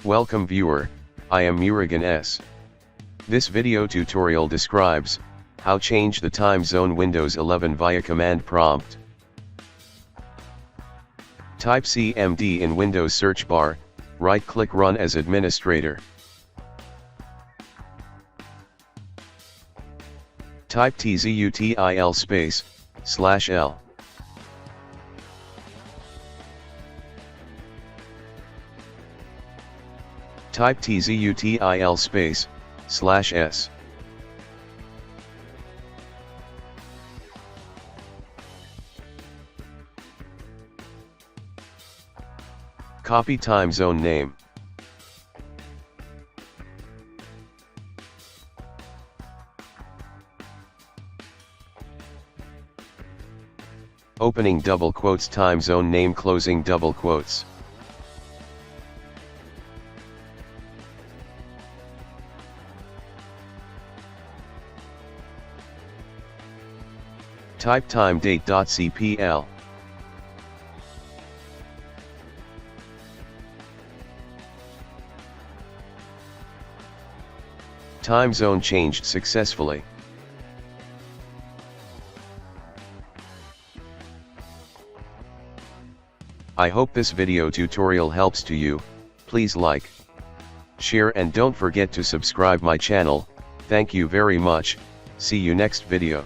Welcome viewer, I am Murugan S. This video tutorial describes how change the time zone Windows 11 via command prompt. Type CMD in Windows search bar, right-click Run as administrator. Type TZUTIL /L. Type TZUTIL /S. Copy time zone name. Opening double quotes time zone name closing double quotes. Type time date.cpl. Time zone changed successfully. I hope this video tutorial helps to you. Please like, share and don't forget to subscribe my channel. Thank you very much. See you next video.